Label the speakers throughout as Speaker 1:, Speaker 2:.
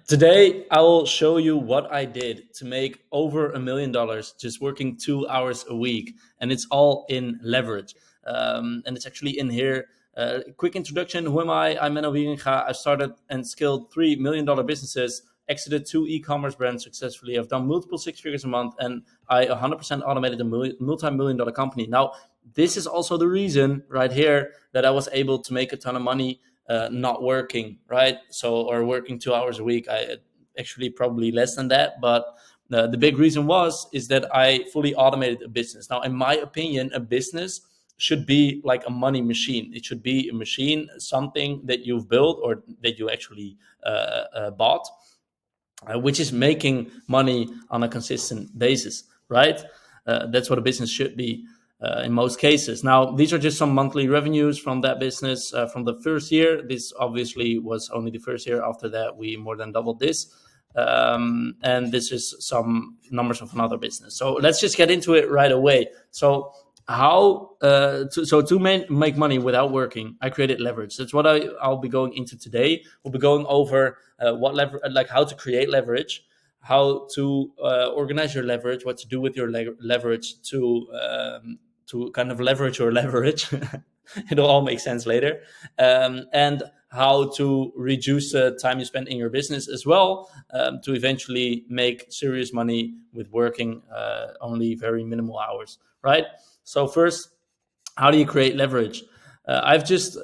Speaker 1: Today, I will show you what I did to make over $1 million just working 2 hours a week. And it's all in leverage. And it's actually in here. Quick introduction. Who am I? I'm Menno Wieringa. I've started and scaled $3 million businesses, exited two e-commerce brands successfully. I've done multiple six figures a month, and I 100% automated a multi-million dollar company. Now, this is also the reason right here that I was able to make a ton of money not working, right? So, or working 2 hours a week. I actually probably less than that, but the big reason is that I fully automated a business. Now, in my opinion, a business should be like a money machine. It should be a machine, something that you've built or that you actually bought, which is making money on a consistent basis, right? That's what a business should be in most cases. Now, these are just some monthly revenues from that business from the first year. This obviously was only the first year. After that, we more than doubled this. And this is some numbers of another business. So let's just get into it right away. So to make money without working, I created leverage. That's what I'll be going into today. We'll be going over how to create leverage, how to organize your leverage, what to do with your leverage to kind of leverage your leverage. It'll all make sense later, and how to reduce the time you spend in your business as well, to eventually make serious money with working only very minimal hours, right? So first, how do you create leverage? I've just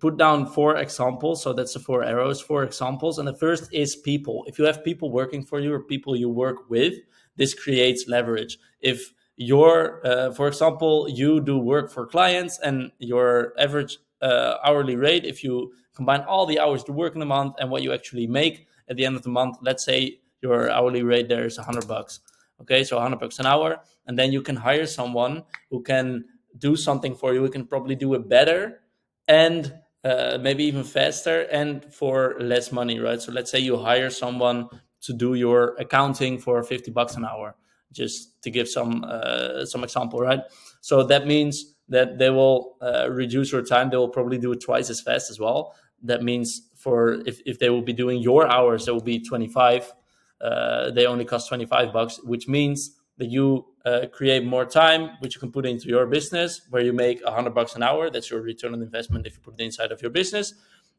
Speaker 1: put down 4 examples. So that's the 4 arrows, 4 examples. And the first is people. If you have people working for you or people you work with, this creates leverage. If for example, you do work for clients and your average hourly rate, if you combine all the hours to work in a month and what you actually make at the end of the month, let's say your hourly rate there is $100. Okay, so $100 an hour. And then you can hire someone who can do something for you. We can probably do it better and maybe even faster and for less money, right? So let's say you hire someone to do your accounting for $50 an hour, just to give some example, right? So that means that they will reduce your time. They will probably do it twice as fast as well. That means if they will be doing your hours, it will be 25. They only cost $25, which means that you create more time, which you can put into your business, where you make $100 an hour. That's your return on investment if you put it inside of your business.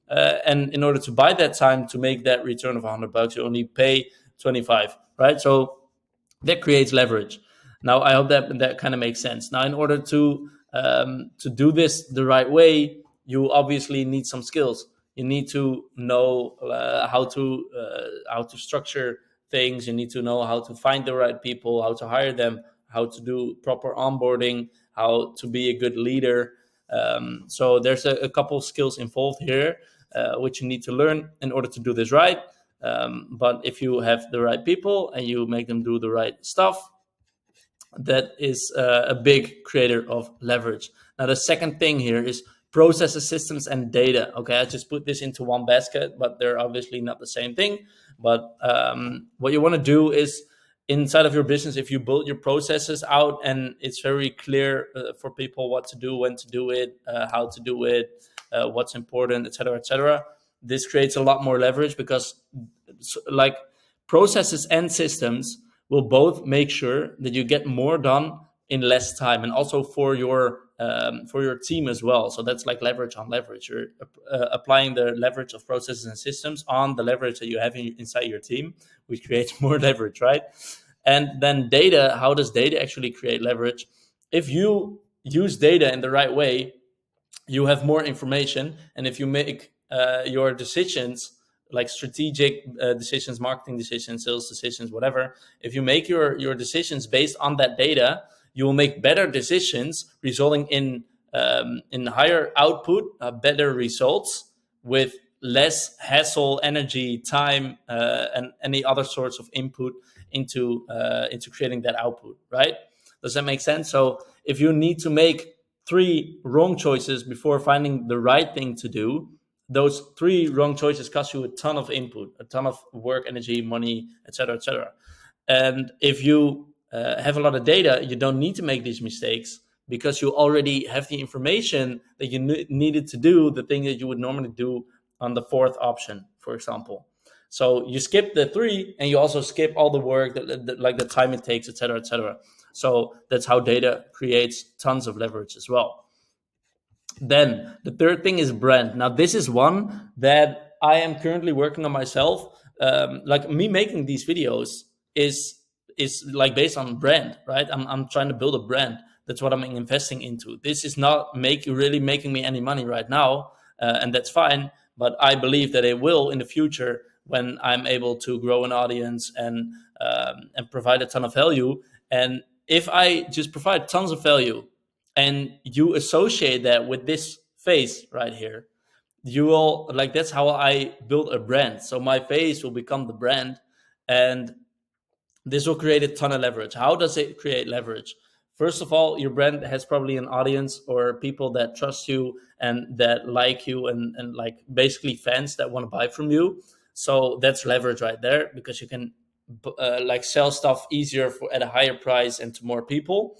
Speaker 1: And in order to buy that time to make that return of $100, you only pay 25, right? So that creates leverage. Now, I hope that kind of makes sense. Now, in order to do this the right way, you obviously need some skills. You need to know how to structure things. You need to know how to find the right people, how to hire them, how to do proper onboarding, how to be a good leader. So there's a couple skills involved here, which you need to learn in order to do this right. But if you have the right people and you make them do the right stuff, that is a big creator of leverage. Now, the second thing here is processes, systems, and data. Okay, I just put this into one basket, but they're obviously not the same thing. But what you want to do is inside of your business, if you build your processes out and it's very clear for people what to do, when to do it, how to do it, what's important, etc., this creates a lot more leverage because like processes and systems will both make sure that you get more done in less time, and also for your team as well. So that's like leverage on leverage. You're applying the leverage of processes and systems on the leverage that you have inside your team, which creates more leverage, right? And then data. How does data actually create leverage? If you use data in the right way, you have more information, and if you make your decisions, like strategic decisions, marketing decisions, sales decisions, whatever, if you make your decisions based on that data, you will make better decisions, resulting in higher output, better results, with less hassle, energy, time, and any other sorts of input into creating that output, right? Does that make sense? So if you need to make 3 wrong choices before finding the right thing to do, those 3 wrong choices cost you a ton of input, a ton of work, energy, money, etc., etc. And if you have a lot of data, you don't need to make these mistakes because you already have the information that you needed to do the thing that you would normally do on the 4th option, for example. So you skip the 3, and you also skip all the work, like the time it takes, etc., etc. So that's how data creates tons of leverage as well. Then the third thing is brand. Now this is one that I am currently working on myself. Like me making these videos is like based on brand, right? I'm trying to build a brand. That's what I'm investing into. This is not really making me any money right now, and that's fine. But I believe that it will in the future when I'm able to grow an audience and provide a ton of value. And if I just provide tons of value and you associate that with this face right here, you will like, that's how I build a brand. So my face will become the brand, and this will create a ton of leverage. How does it create leverage? First of all, your brand has probably an audience or people that trust you and that like you, and like basically fans that want to buy from you. So that's leverage right there, because you can like sell stuff easier at a higher price and to more people.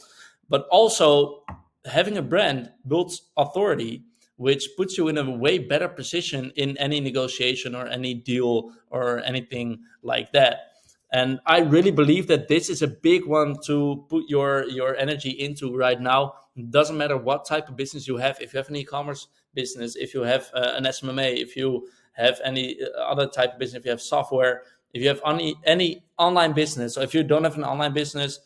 Speaker 1: But also, having a brand builds authority, which puts you in a way better position in any negotiation or any deal or anything like that. And I really believe that this is a big one to put your energy into right now. It doesn't matter what type of business you have. If you have an e-commerce business, if you have an SMMA, if you have any other type of business, if you have software, if you have any online business. So if you don't have an online business,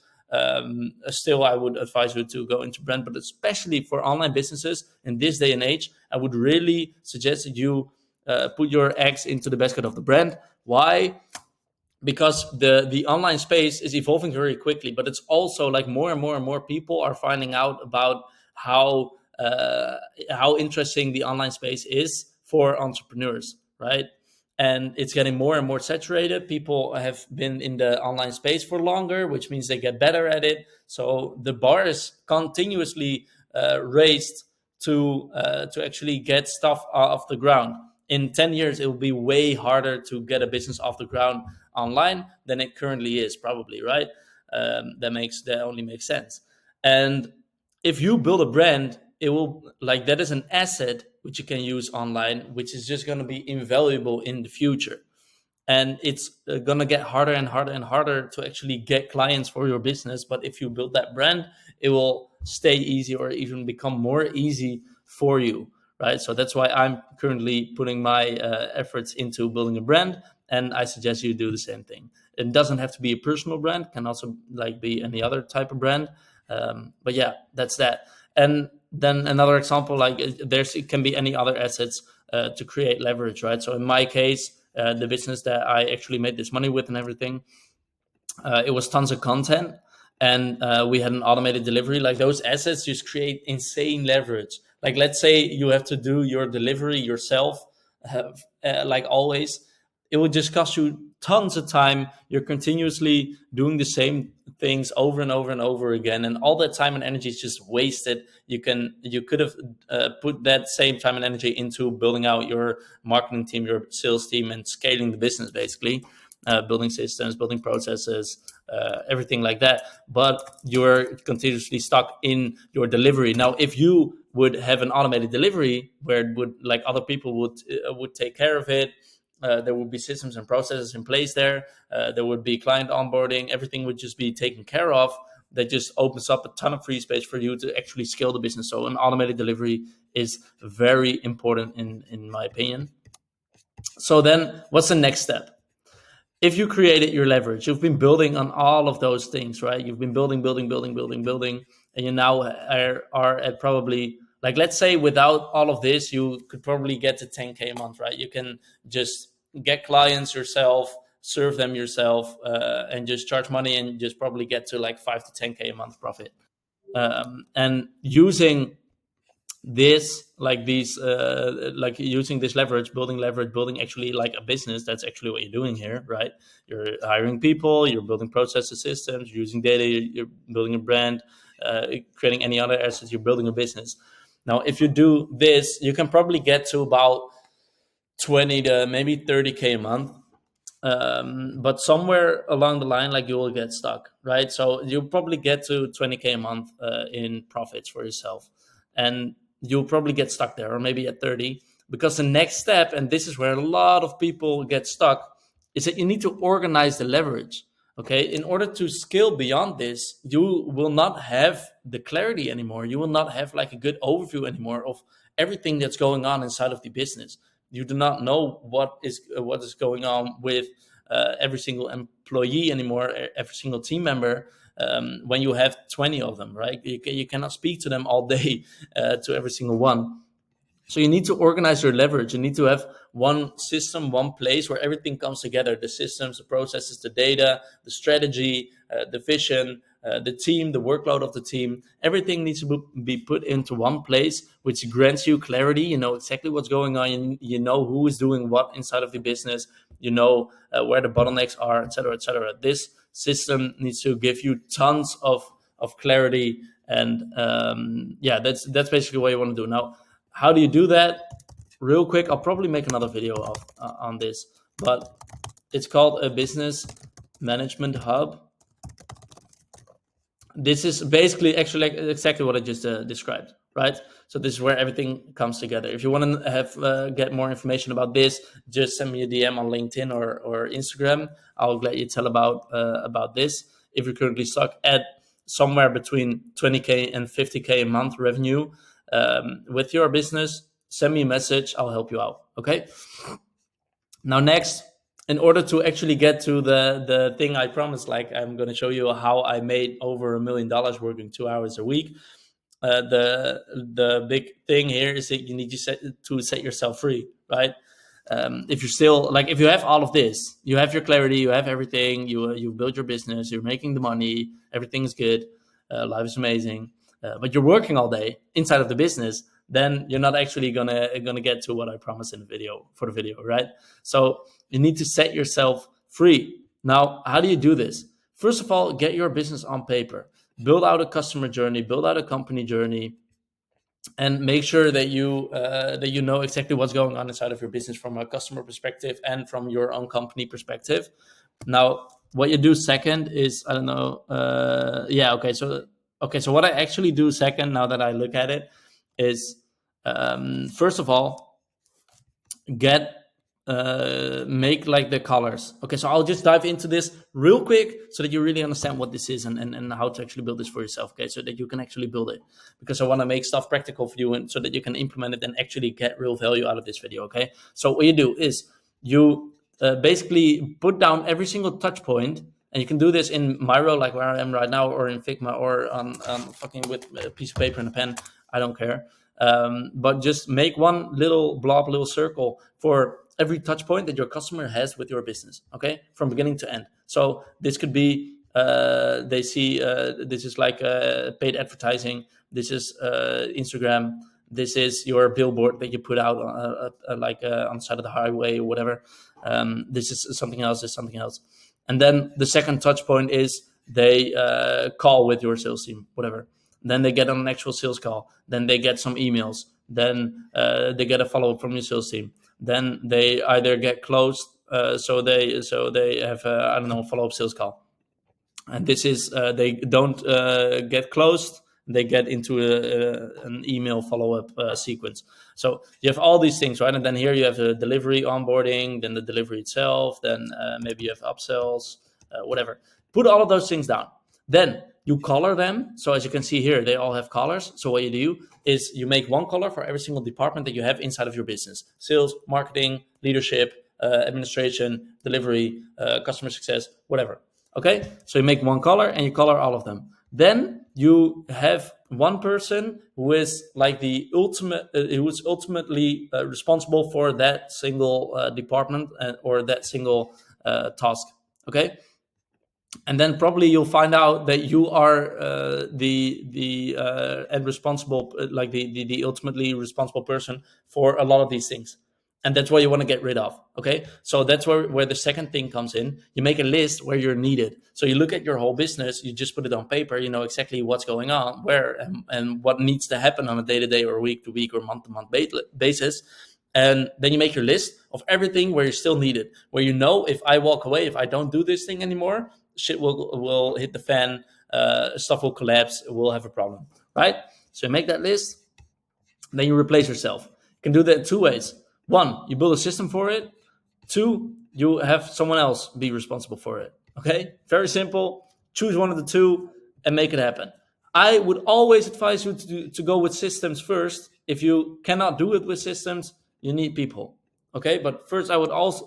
Speaker 1: still I would advise you to go into brand. But especially for online businesses in this day and age, I would really suggest that you put your eggs into the basket of the brand. Why? Because the online space is evolving very quickly, but it's also like more and more and more people are finding out about how interesting the online space is for entrepreneurs, right? And it's getting more and more saturated. People have been in the online space for longer, which means they get better at it. So the bar is continuously raised to actually get stuff off the ground. In 10 years, it will be way harder to get a business off the ground online than it currently is, probably, right? That only makes sense. And if you build a brand, it will, like, that is an asset which you can use online, which is just going to be invaluable in the future. And it's going to get harder and harder and harder to actually get clients for your business. But if you build that brand, it will stay easy or even become more easy for you, right? So that's why I'm currently putting my efforts into building a brand, and I suggest you do the same thing. It doesn't have to be a personal brand; can also like be any other type of brand. But yeah, that's that. And then another example, like it can be any other assets to create leverage, right? So in my case, the business that I actually made this money with and everything, it was tons of content, and we had an automated delivery. Like those assets just create insane leverage. Like let's say you have to do your delivery yourself, like always, it would just cost you tons of time. You're continuously doing the same things over and over and over again, and all that time and energy is just wasted. You could have put that same time and energy into building out your marketing team, your sales team, and scaling the business, basically. Building systems, building processes, everything like that. But you're continuously stuck in your delivery. Now, if you would have an automated delivery where it would, like, other people would take care of it, there would be systems and processes in place there. There would be client onboarding. Everything would just be taken care of. That just opens up a ton of free space for you to actually scale the business. So an automated delivery is very important in my opinion. So then what's the next step? If you created your leverage, you've been building on all of those things, right? You've been building, and you now are at probably, like, let's say without all of this, you could probably get to 10K a month, right? You can just get clients yourself, serve them yourself, and just charge money, and just probably get to like 5 to 10K a month profit. And using this, like these like using this leverage, building actually like a business, that's actually what you're doing here, right? You're hiring people, you're building processes, systems, you're using data, you're building a brand, creating any other assets, you're building a business. Now if you do this, you can probably get to about 20 to maybe 30K a month. But somewhere along the line, like, you will get stuck, right? So you'll probably get to 20K a month in profits for yourself, and you'll probably get stuck there, or maybe at 30, because the next step, and this is where a lot of people get stuck, is that you need to organize the leverage. Okay, in order to scale beyond this, you will not have the clarity anymore. You will not have like a good overview anymore of everything that's going on inside of the business. You do not know what is going on with every single employee anymore, every single team member. When you have 20 of them, right? You cannot speak to them all day, to every single one. So you need to organize your leverage. You need to have one system, one place where everything comes together: the systems, the processes, the data, the strategy, the vision, the team, the workload of the team. Everything needs to be put into one place, which grants you clarity. You know exactly what's going on. You know who is doing what inside of the business. You know where the bottlenecks are, etc., etc. This system needs to give you tons of clarity, and yeah, that's basically what you want to do. Now, how do you do that? Real quick, I'll probably make another video on this, but it's called a business management hub. This is basically actually exactly what I just described, right? So this is where everything comes together. If you want to have get more information about this, just send me a DM on LinkedIn or Instagram. I'll let you tell about this. If you're currently stuck at somewhere between 20K and 50K a month revenue with your business, send me a message. I'll help you out. Okay. Now, next, in order to actually get to the thing I promised, like I'm going to show you how I made over $1 million working 2 hours a week. The big thing here is that you need to set yourself free, right? If you're still like, if you have all of this, you have your clarity, you have everything, you build your business, you're making the money, everything's good, life is amazing, but you're working all day inside of the business, then you're not actually gonna get to what I promised in the video for the video, right? So you need to set yourself free. Now, how do you do this? First of all, get your business on paper. Build out a customer journey, build out a company journey, and make sure that you know exactly what's going on inside of your business from a customer perspective and from your own company perspective. Now, what you do second is, I don't know, so what I actually do second, now that I look at it, is first of all, make like the colors. Okay, so I'll just dive into this real quick so that you really understand what this is and how to actually build this for yourself. Okay, so that you can actually build it, because I want to make stuff practical for you, and so that you can implement it and actually get real value out of this video. Okay, so what you do is you basically put down every single touch point, and you can do this in Miro, like where I am right now, or in Figma, or on fucking with a piece of paper and a pen. I don't care. But just make one little blob, little circle for every touch point that your customer has with your business, okay, from beginning to end. So this could be they see this is like paid advertising, this is Instagram, this is your billboard that you put out on the side of the highway or whatever. This is something else, and then the second touch point is they call with your sales team, whatever. Then they get on an actual sales call. Then they get some emails. Then they get a follow-up from your sales team. Then they either get closed, so they have a follow-up sales call. And this is they don't get closed. They get into an email follow-up sequence. So you have all these things, right? And then here you have the delivery, onboarding, then the delivery itself. Then maybe you have upsells, whatever. Put all of those things down. Then you color them. So as you can see here, they all have colors. So what you do is you make one color for every single department that you have inside of your business: sales, marketing, leadership, administration, delivery, customer success, whatever. Okay, so you make one color and you color all of them. Then you have one person who is like the ultimate, who is ultimately responsible for that single department or that single task. Okay. And then probably you'll find out that you are the and responsible, like the ultimately responsible person for a lot of these things, and that's what you want to get rid of. Okay, so that's where the second thing comes in. You make a list where you're needed. So you look at your whole business, you just put it on paper. You know exactly what's going on, where, and what needs to happen on a day-to-day or week-to-week or month-to-month basis. And then you make your list of everything where you're still needed, where you know, if I walk away, if I don't do this thing anymore, shit will hit the fan, stuff will collapse, we'll have a problem, right? So you make that list, then you replace yourself. You can do that in two ways. One, you build a system for it. Two, you have someone else be responsible for it. Okay, very simple. Choose one of the two and make it happen. I would always advise you to go with systems first. If you cannot do it with systems, you need people. Okay, but first I would also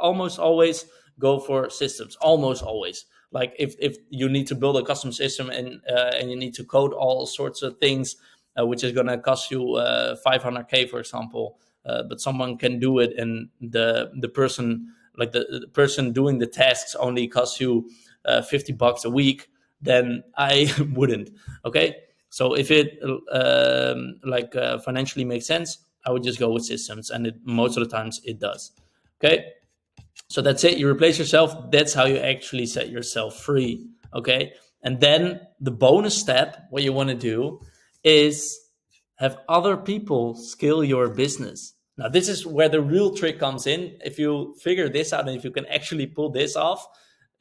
Speaker 1: almost always go for systems. Almost always. Like if you need to build a custom system and you need to code all sorts of things, which is going to cost you 500K, for example, but someone can do it, and the person, like the person doing the tasks, only costs you $50 a week, then I wouldn't. Okay, so if it financially makes sense, I would just go with systems, and most of the times it does. Okay, so that's it. You replace yourself. That's how you actually set yourself free. Okay, and then the bonus step, what you want to do is have other people scale your business. Now, this is where the real trick comes in. If you figure this out and if you can actually pull this off,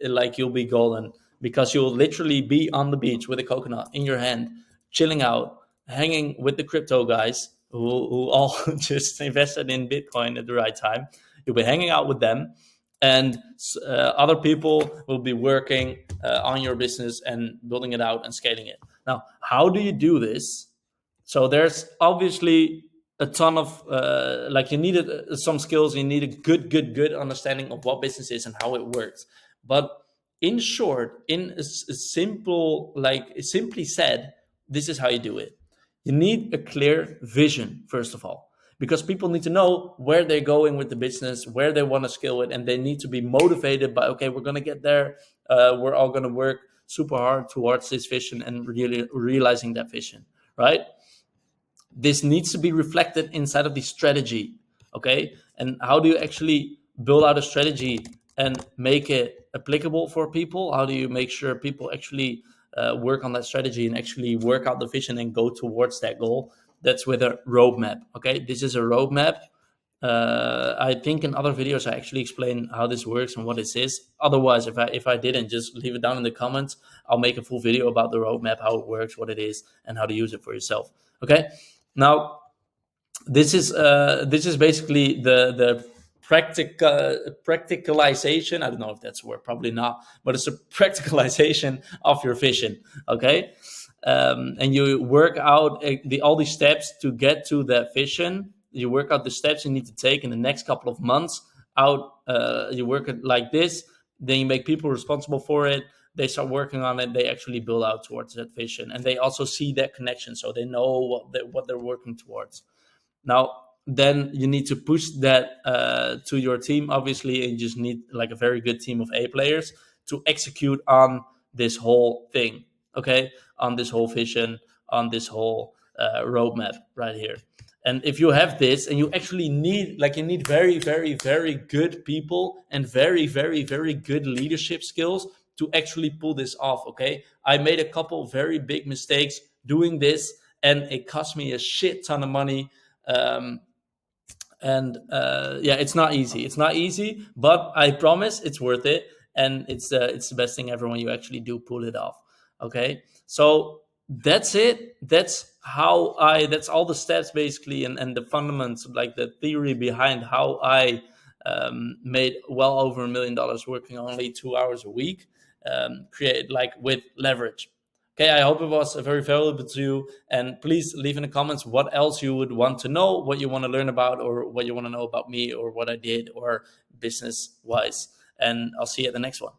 Speaker 1: like, you'll be golden, because you'll literally be on the beach with a coconut in your hand, chilling out, hanging with the crypto guys who all just invested in Bitcoin at the right time. You'll be hanging out with them, and other people will be working on your business and building it out and scaling it. Now, how do you do this? So there's obviously a ton of you needed some skills. You need a good understanding of what business is and how it works. But in short, in a simple, simply said, this is how you do it. You need a clear vision, first of all, because people need to know where they're going with the business, where they want to scale it, and they need to be motivated by, okay, we're going to get there. We're all going to work super hard towards this vision and really realizing that vision, right? This needs to be reflected inside of the strategy. Okay, and how do you actually build out a strategy and make it applicable for people? How do you make sure people actually work on that strategy and actually work out the vision and go towards that goal? That's with a roadmap. Okay, this is a roadmap. I think in other videos I actually explain how this works and what this is. Otherwise, if I didn't, just leave it down in the comments. I'll make a full video about the roadmap, how it works, what it is, and how to use it for yourself. Okay. Now, this is basically the practicalization. I don't know if that's a word, probably not, but it's a practicalization of your vision. Okay, and you work out all these steps to get to that vision. You work out the steps you need to take in the next couple of months. You work it like this. Then you make people responsible for it. They start working on it. They actually build out towards that vision, and they also see that connection, so they know what they're working towards. Now, then you need to push that to your team, obviously, and you just need like a very good team of A players to execute on this whole thing. Okay, on this whole vision, on this whole roadmap right here. And if you have this, and you actually need, you need very, very, very good people and very, very, very good leadership skills to actually pull this off. Okay, I made a couple very big mistakes doing this, and it cost me a shit ton of money. It's not easy. It's not easy, but I promise it's worth it, and it's the best thing ever when you actually do pull it off. Okay, so that's it. That's all the steps basically, and the fundamentals, like the theory behind how I made well over $1 million working only 2 hours a week, create with leverage. Okay, I hope it was very valuable to you, and please leave in the comments what else you would want to know, what you want to learn about, or what you want to know about me, or what I did, or business wise, and I'll see you at the next one.